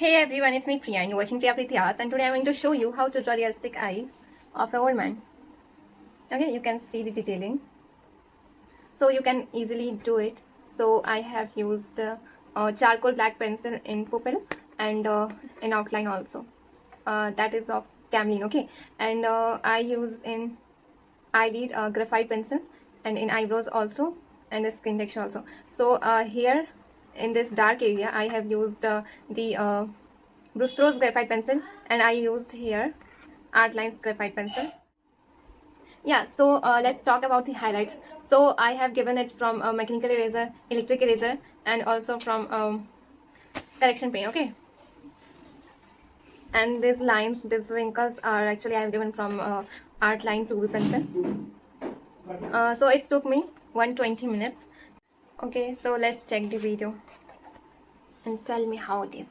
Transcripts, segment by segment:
Hey everyone, it's me Priya and you're watching PRIYAPREETIARTS, and today I'm going to show you how to draw realistic eye of an old man. Okay, you can see the detailing. So you can easily do it. So I have used charcoal black pencil in pupil and in outline also. That is of Camlin, okay. And I use in eyelid graphite pencil and in eyebrows also and the skin texture also. So here in this dark area I have used the Brustro's graphite pencil, and I used here Artline's graphite pencil. Yeah, so let's talk about the highlights. So I have given it from mechanical eraser, electric eraser, and also from correction pen, okay. And these lines, these wrinkles are actually I have given from Artline 2B pencil. So it took me 120 minutes. Okay, so let's check the video and tell me how it is.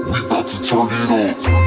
We about to turn it on.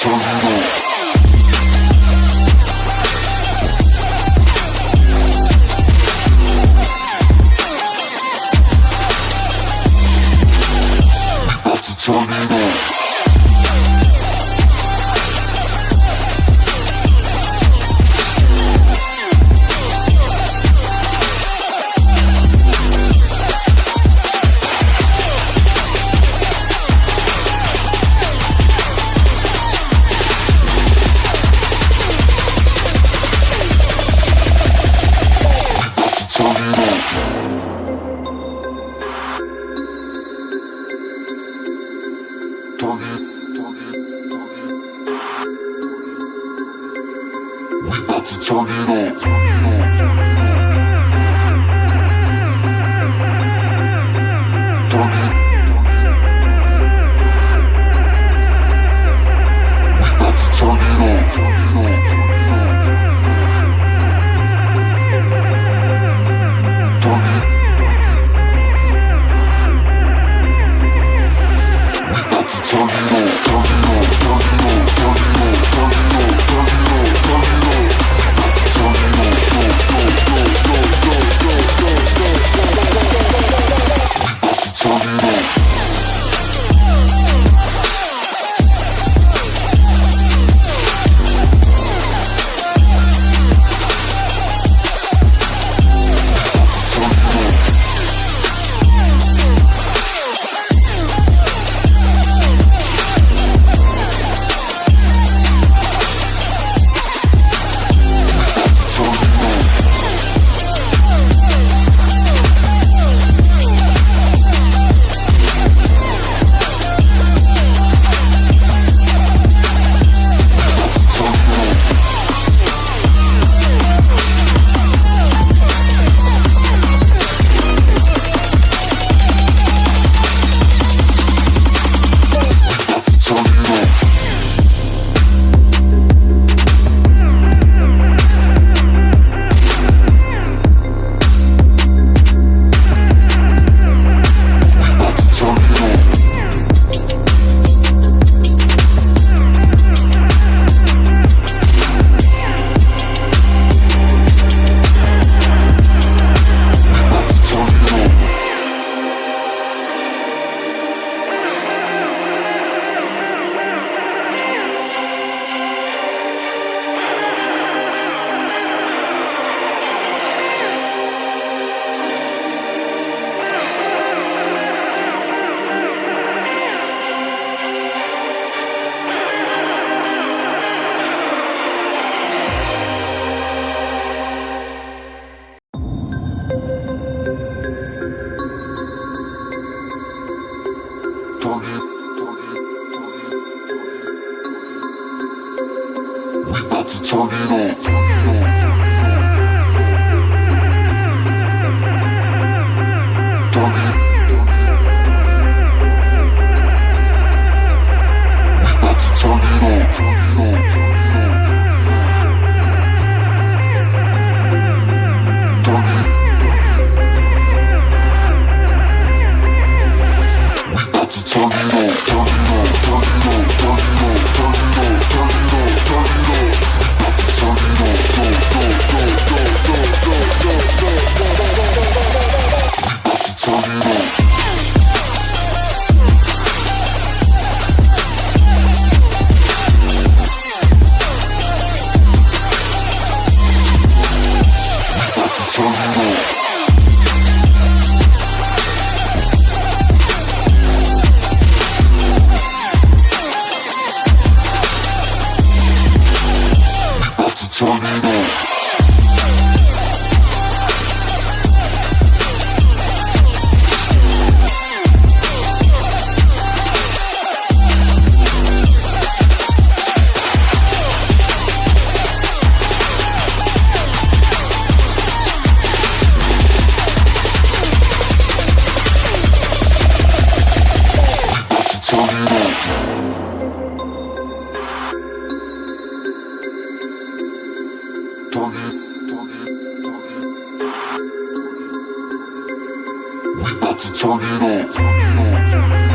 turn it on. About to turn it on. About to turn it on.